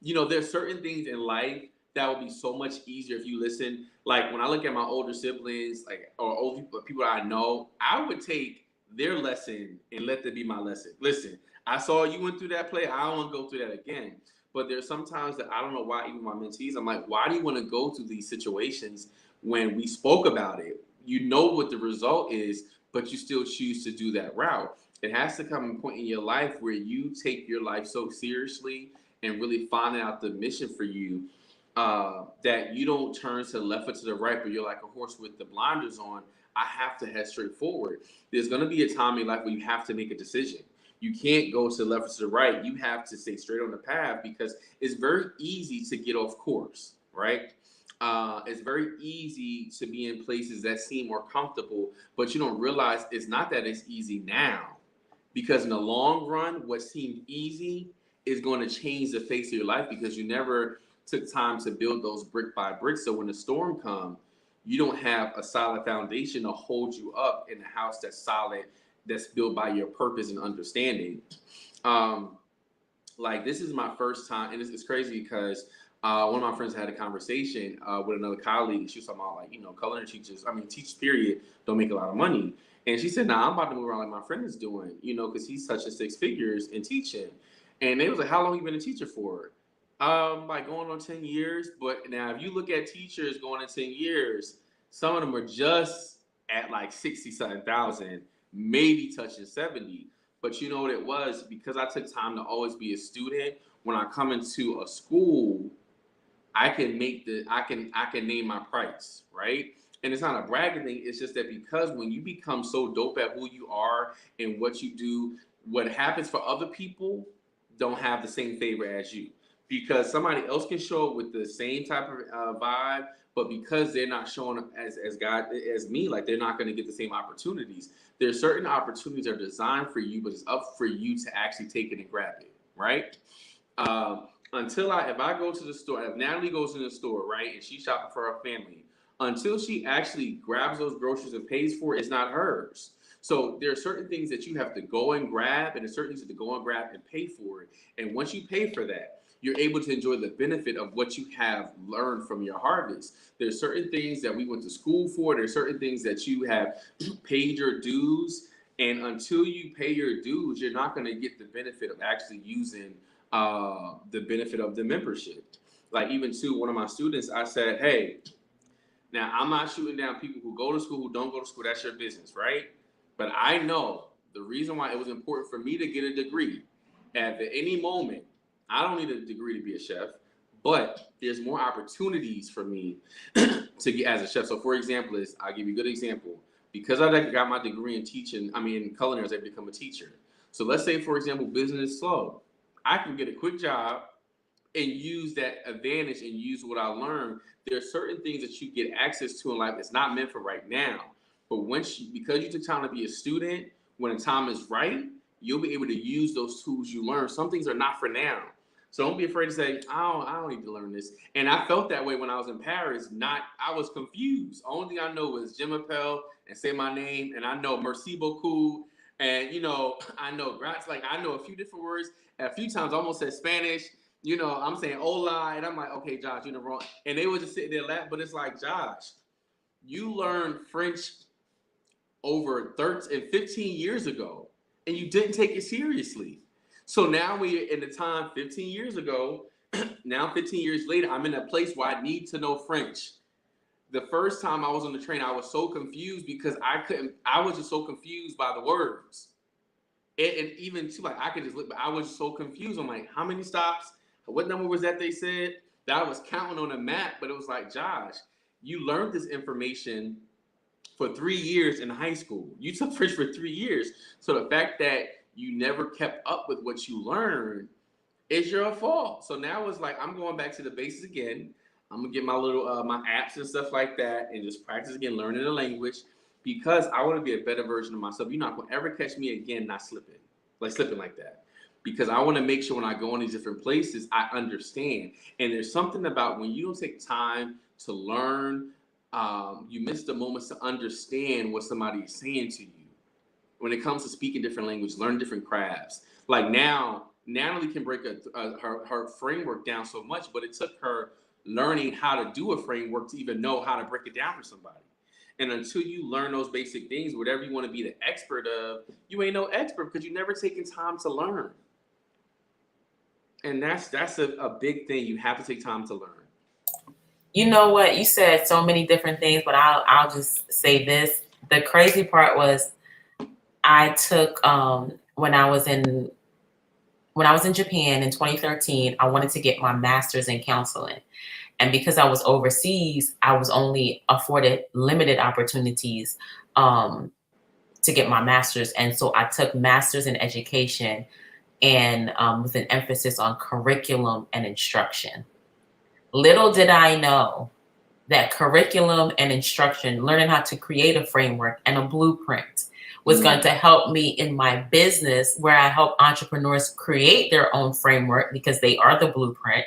There's certain things in life that would be so much easier if you listen. Like when I look at my older siblings, or older people that I know, I would take their lesson and let them be my lesson. Listen, I saw you went through that play. I don't want to go through that again. But there's sometimes that I don't know why, even my mentees, I'm like, why do you want to go through these situations when we spoke about it? You know what the result is, but you still choose to do that route. It has to come a point in your life where you take your life so seriously and really find out the mission for you, that you don't turn to the left or to the right, but you're like a horse with the blinders on. I have to head straight forward. There's going to be a time in your life where you have to make a decision. You can't go to the left or to the right. You have to stay straight on the path because it's very easy to get off course, right? It's very easy to be in places that seem more comfortable, but you don't realize it's not that it's easy now. Because in the long run, what seemed easy is going to change the face of your life because you never took time to build those brick by brick. So when the storm comes, you don't have a solid foundation to hold you up in a house that's solid, that's built by your purpose and understanding. Like this is my first time, and it's crazy because one of my friends had a conversation with another colleague. She was talking about like culinary teachers. I mean, teachers period don't make a lot of money, and she said, "Nah, I'm about to move around like my friend is doing, because he's touching six figures in teaching." And they was like, "How long you been a teacher for?" Like going on 10 years. But now, if you look at teachers going on 10 years, some of them are just at like 60 something thousand, maybe touching 70. But you know what it was? Because I took time to always be a student, when I come into a school, I can name my price, right? And it's not a bragging thing. It's just that because when you become so dope at who you are and what you do, what happens for other people don't have the same favor as you. Because somebody else can show up with the same type of vibe, but because they're not showing up as me, like they're not going to get the same opportunities. There's certain opportunities that are designed for you, but it's up for you to actually take it and grab it, right? If I go to the store, if Natalie goes in the store, right, and she's shopping for her family, until she actually grabs those groceries and pays for it, it's not hers. So there are certain things that you have to go and grab, and there's certain things that you have to go and grab and pay for it. And once you pay for that, you're able to enjoy the benefit of what you have learned from your harvest. There's certain things that we went to school for. There's certain things that you have paid your dues, and until you pay your dues, you're not going to get the benefit of actually using the benefit of the membership. Like even to one of my students, I said, "Hey, now I'm not shooting down people who go to school, who don't go to school. That's your business, right? But I know the reason why it was important for me to get a degree. At any moment, I don't need a degree to be a chef, but there's more opportunities for me to get as a chef. So, for example, I'll give you a good example. Because I got my degree in teaching, in culinary, I become a teacher. So let's say, for example, business is slow. I can get a quick job and use that advantage and use what I learned. There are certain things that you get access to in life that's not meant for right now. But because you took time to be a student, when the time is right, you'll be able to use those tools you learn. Some things are not for now. So don't be afraid to say, I don't need to learn this. And I felt that way when I was in Paris. I was confused. Only thing I know was Jim Appel and say my name, and I know merci beaucoup, and I know grazie. Like I know a few different words. A few times I almost said Spanish. I'm saying hola, and I'm like, okay, Josh, you're wrong. And they would just sit there and laugh. But it's like, Josh, you learned French over 13 and 15 years ago, and you didn't take it seriously. So now we're in the time 15 years ago. Now 15 years later, I'm in a place where I need to know French. The first time I was on the train, I was so confused because I was just so confused by the words. And even too, like I could just look, but I was so confused. I'm like, how many stops? What number was that they said? That I was counting on a map, but it was like, Josh, you learned this information for 3 years in high school. You took French for 3 years. So the fact that you never kept up with what you learned is your fault. So now it's like, I'm going back to the basics again. I'm gonna get my little my apps and stuff like that and just practice again, learning the language, because I want to be a better version of myself. You're not gonna ever catch me again not slipping like that. Because I want to make sure when I go in these different places, I understand. And there's something about when you don't take time to learn, you miss the moments to understand what somebody is saying to you. When it comes to speaking different languages, learn different crafts. Like now, Natalie can break her framework down so much, but it took her learning how to do a framework to even know how to break it down for somebody. And until you learn those basic things, whatever you want to be the expert of, you ain't no expert because you never taken time to learn. And that's a big thing. You have to take time to learn. You know what? You said so many different things, but I'll just say this. The crazy part was I took when I was in Japan in 2013, I wanted to get my master's in counseling. And because I was overseas, I was only afforded limited opportunities to get my master's. And so I took master's in education and with an emphasis on curriculum and instruction. Little did I know that curriculum and instruction, learning how to create a framework and a blueprint, was going to help me in my business, where I help entrepreneurs create their own framework because they are the blueprint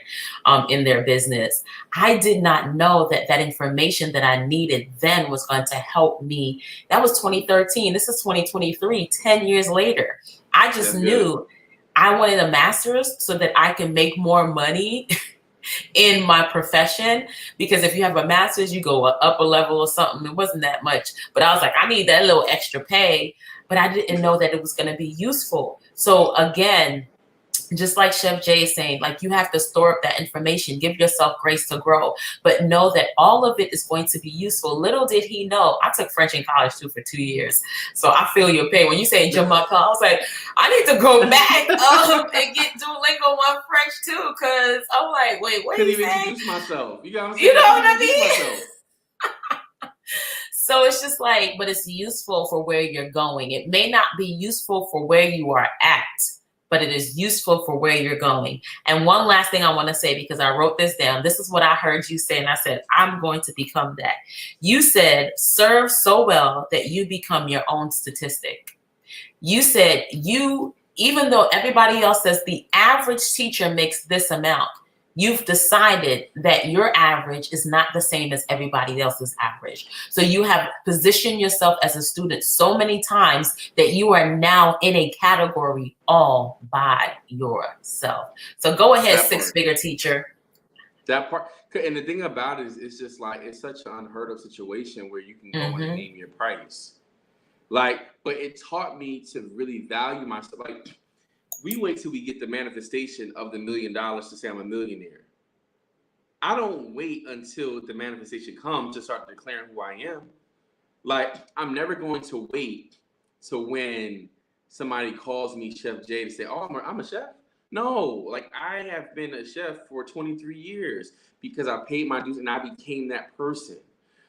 in their business. I did not know that information that I needed then was going to help me. That was 2013. This is 2023, 10 years later. I just knew I wanted a master's so that I can make more money in my profession, because if you have a master's, you go up a level or something. It wasn't that much, but I was like, I need that little extra pay, but I didn't know that it was going to be useful. So again, just like Chef Jay is saying, like, you have to store up that information, give yourself grace to grow, but know that all of it is going to be useful. Little did he know, I took French in college too for 2 years. So I feel your pain. When you say Jamaica, I was like, I need to go back and get Duolingo 1 French too, because I'm like, wait, what Couldn't you even saying? introduce myself. You got what I'm saying? You know I what I couldn't introduce mean? myself. So it's just like, but it's useful for where you're going. It may not be useful for where you are at, but it is useful for where you're going. And one last thing I want to say, because I wrote this down. This is what I heard you say, and I said, I'm going to become that. You said, serve so well that you become your own statistic. You said, even though everybody else says the average teacher makes this amount, you've decided that your average is not the same as everybody else's average. So you have positioned yourself as a student so many times that you are now in a category all by yourself. So go ahead, six-figure teacher. That part. And the thing about it is, it's just like, it's such an unheard of situation where you can go and name your price. Like, but it taught me to really value myself. Like, we wait till we get the manifestation of the $1 million to say I'm a millionaire. I don't wait until the manifestation comes to start declaring who I am. Like, I'm never going to wait to when somebody calls me Chef Jay to say, oh, I'm a chef. No, like, I have been a chef for 23 years because I paid my dues and I became that person.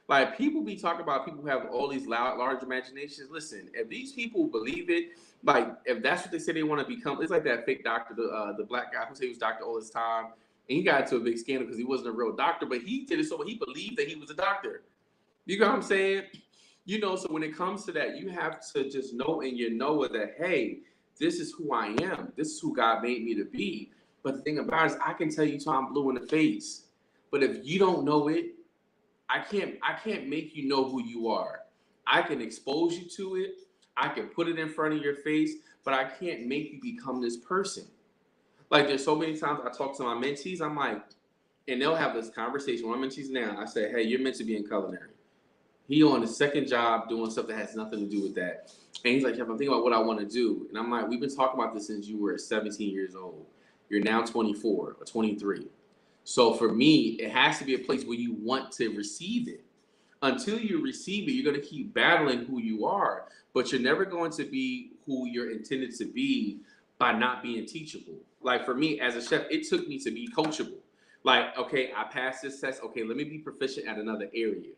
Like, people be talking about people who have all these large imaginations. Listen, if these people believe it, like, if that's what they say they want to become, it's like that fake doctor, the black guy who said he was doctor all his time. And he got into a big scandal because he wasn't a real doctor, but he did it so he believed that he was a doctor. You know what I'm saying? You know, so when it comes to that, you have to just know in your Noah that, hey, this is who I am. This is who God made me to be. But the thing about it is, I can tell you till I'm blue in the face. But if you don't know it, I can't make you know who you are. I can expose you to it. I can put it in front of your face, but I can't make you become this person. Like, there's so many times I talk to my mentees, I'm like, and they'll have this conversation. One of my mentees now, I say, hey, you're meant to be in culinary. He on his second job doing stuff that has nothing to do with that. And he's like, Jeff, I'm thinking about what I want to do. And I'm like, we've been talking about this since you were 17 years old. You're now 24 or 23. So for me, it has to be a place where you want to receive it. Until you receive it, you're going to keep battling who you are, but you're never going to be who you're intended to be by not being teachable. Like, for me as a chef, it took me to be coachable. Like, okay, I passed this test. Okay, let me be proficient at another area.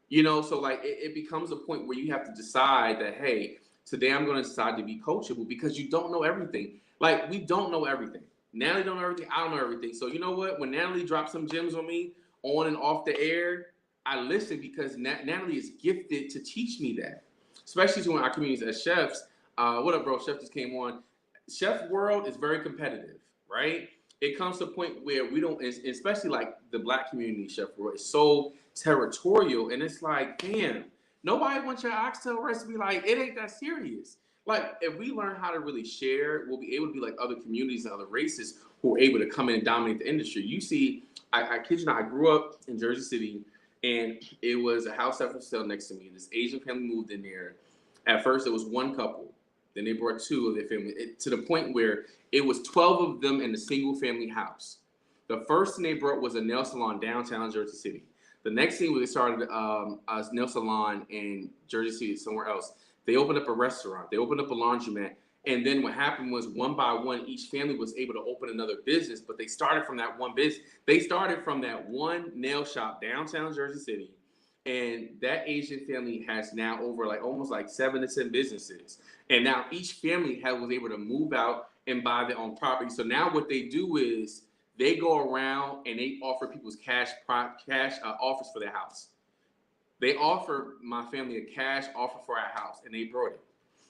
You know, so like it becomes a point where you have to decide that, hey, today I'm going to decide to be coachable, because you don't know everything. Like, we don't know everything. Natalie don't know everything. I don't know everything. So you know what? When Natalie drops some gems on me on and off the air, I listen, because Natalie is gifted to teach me that. Especially to our communities as chefs. What up, bro? Chef just came on. Chef world is very competitive, right? It comes to a point where we don't, especially like the Black community chef world, is so territorial, and it's like, damn, nobody wants your oxtail recipe. Like, it ain't that serious. Like, if we learn how to really share, we'll be able to be like other communities and other races who are able to come in and dominate the industry. You see, I kid you not, I grew up in Jersey City, and it was a house that was sale next to me. This Asian family moved in there. At first, it was one couple. Then they brought two of their family, to the point where it was 12 of them in a single family house. The first thing they brought was a nail salon downtown Jersey City. The next thing was they started a nail salon in Jersey City, somewhere else. They opened up a restaurant. They opened up a laundromat. And then what happened was, one by one, each family was able to open another business, but they started from that one business. They started from that one nail shop downtown Jersey City. And that Asian family has now over like almost like 7 to 10 businesses. And now each family was able to move out and buy their own property. So now what they do is they go around and they offer people's cash offers for their house. They offer my family a cash offer for our house, and they brought it.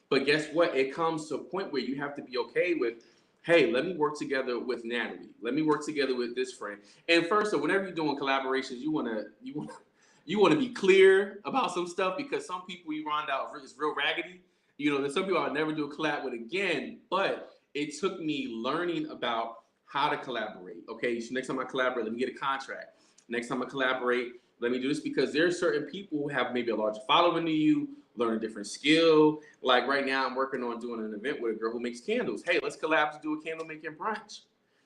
But guess what? It comes to a point where you have to be okay with, hey, let me work together with Natalie. Let me work together with this friend. And first, so whenever you're doing collaborations, you want to be clear about some stuff, because some people you find out is real raggedy. You know, there's some people I'll never do a collab with again. But it took me learning about how to collaborate. Okay, so next time I collaborate, let me get a contract. Next time I collaborate, let me do this, because there are certain people who have maybe a larger following than you, learn a different skill. Like right now, I'm working on doing an event with a girl who makes candles. Hey, let's collab to do a candle making brunch.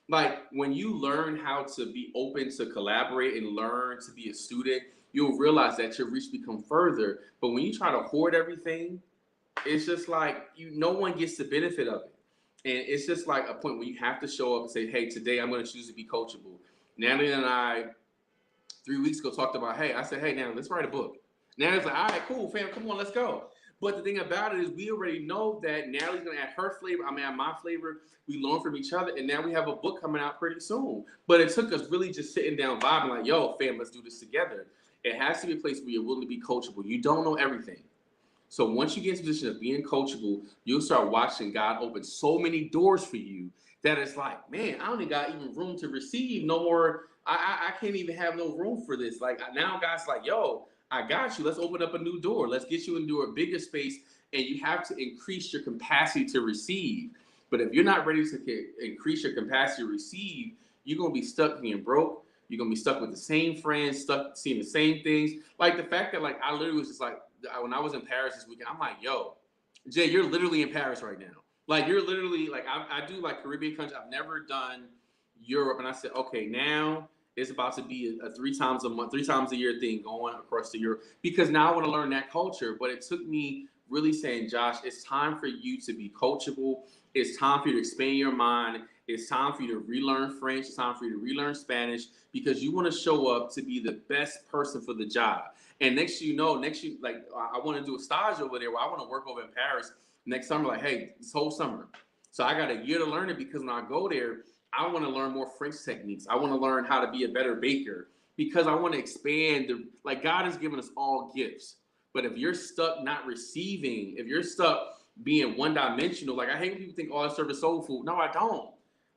Like when you learn how to be open to collaborate and learn to be a student, you'll realize that your reach become further. But when you try to hoard everything, it's just like no one gets the benefit of it. And it's just like a point where you have to show up and say, hey, today I'm going to choose to be coachable. Natalie and I 3 weeks ago talked about, hey, I said, hey, Natalie, let's write a book. Natalie's like, all right, cool, fam, come on, let's go. But the thing about it is we already know that Natalie's going to add her flavor, I'm going to add my flavor. We learn from each other, and now we have a book coming out pretty soon. But it took us really just sitting down vibing like, yo, fam, let's do this together. It has to be a place where you're willing to be coachable. You don't know everything. So once you get in a position of being coachable, you'll start watching God open so many doors for you that it's like, man, I only got even room to receive no more. I can't even have no room for this. Like now God's like, yo, I got you. Let's open up a new door. Let's get you into a bigger space. And you have to increase your capacity to receive. But if you're not ready to increase your capacity to receive, you're going to be stuck being broke. You're going to be stuck with the same friends, stuck seeing the same things. Like the fact that like I literally was just like, when I was in Paris this weekend, I'm like, yo, Jay, you're literally in Paris right now. Like you're literally like, I do like Caribbean countries. I've never done Europe. And I said, okay, now it's about to be a 3 times a month, 3 times a year thing going across to Europe, because now I want to learn that culture. But it took me really saying, Josh, it's time for you to be coachable. It's time for you to expand your mind. It's time for you to relearn French. It's time for you to relearn Spanish, because you want to show up to be the best person for the job. And next you know, like I want to do a stage over there where I want to work over in Paris next summer. Like, hey, this whole summer. So I got a year to learn it, because when I go there, I want to learn more French techniques. I want to learn how to be a better baker, because I want to expand like God has given us all gifts. But if you're stuck not receiving, if you're stuck being one-dimensional, like I hate when people think, oh, I serve soul food. No, I don't.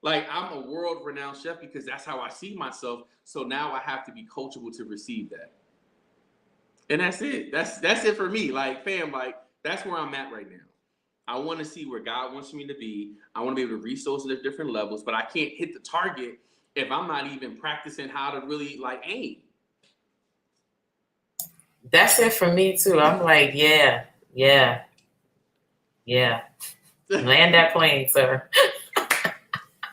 Like I'm a world-renowned chef because that's how I see myself. So now I have to be coachable to receive that. And that's it. That's it for me. Like, fam, like that's where I'm at right now. I want to see where God wants me to be. I want to be able to reach those at different levels, but I can't hit the target if I'm not even practicing how to really like aim. That's it for me too. I'm like, yeah. Land that plane, sir.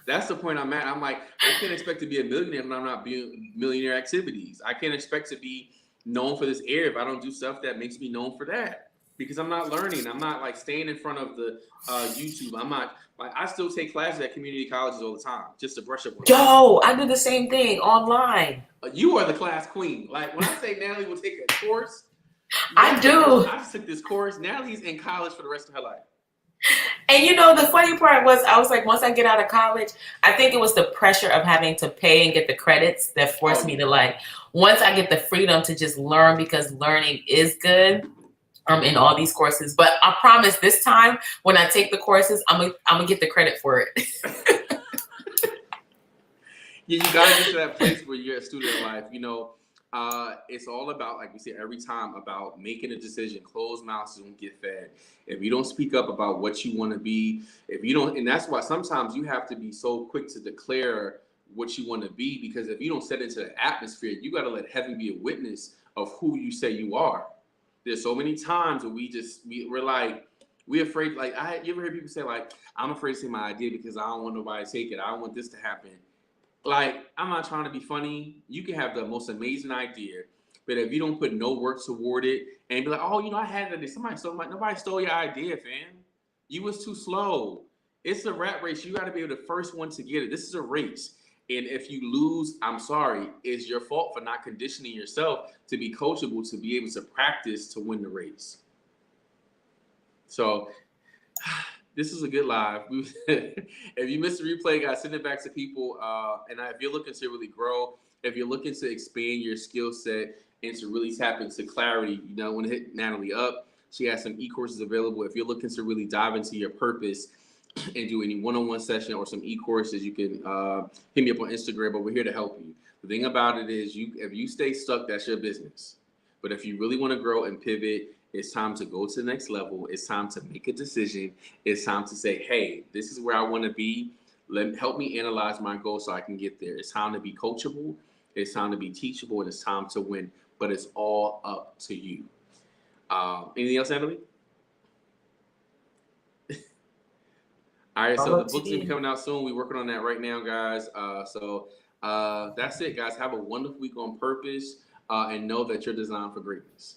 That's the point I'm at. I'm like, I can't expect to be a millionaire when I'm not doing millionaire activities. I can't expect to be known for this area if I don't do stuff that makes me known for that. Because I'm not learning. I'm not like staying in front of the YouTube. I'm not like I still take classes at community colleges all the time just to brush up on. Yo, I do the same thing online. You are the class queen. Like when I say Natalie will take a course, I do. I just took this course. Natalie's in college for the rest of her life. And you know, the funny part was, I was like, once I get out of college, I think it was the pressure of having to pay and get the credits that forced me to like, once I get the freedom to just learn, because learning is good. In all these courses, but I promise this time when I take the courses, I'm gonna get the credit for it. Yeah, you gotta get to that place where you're a student of life. You know, it's all about, like we say every time, about making a decision. Closed mouths don't get fed. If you don't speak up about what you want to be, if you don't, and that's why sometimes you have to be so quick to declare what you want to be, because if you don't set into the atmosphere, you got to let heaven be a witness of who you say you are. There's so many times where we're like, we're afraid. Like you ever hear people say like, I'm afraid to say my idea because I don't want nobody to take it. I don't want this to happen. Like, I'm not trying to be funny. You can have the most amazing idea, but if you don't put no work toward it and be like, oh, you know, I had that. Somebody stole nobody stole your idea, fam. You was too slow. It's a rat race. You got to be the first one to get it. This is a race. And if you lose, I'm sorry. It's your fault for not conditioning yourself to be coachable, to be able to practice to win the race. So this is a good live. If you missed the replay, guys, send it back to people. If you're looking to really grow, if you're looking to expand your skill set and to really tap into clarity, you know, want to hit Natalie up. She has some e-courses available. If you're looking to really dive into your purpose and do any one-on-one session or some e-courses, you can hit me up on Instagram, but we're here to help you. The thing about it is, if you stay stuck, that's your business. But if you really want to grow and pivot It's time to go to the next level. It's time to make a decision. It's time to say, hey, this is where I want to be. Help me analyze my goals so I can get there. It's time to be coachable. It's time to be teachable, and it's time to win. But it's all up to you. Anything else, Natalie? All right, so the book's gonna be coming out soon. We're working on that right now, guys. So that's it, guys. Have a wonderful week on purpose, and know that you're designed for greatness.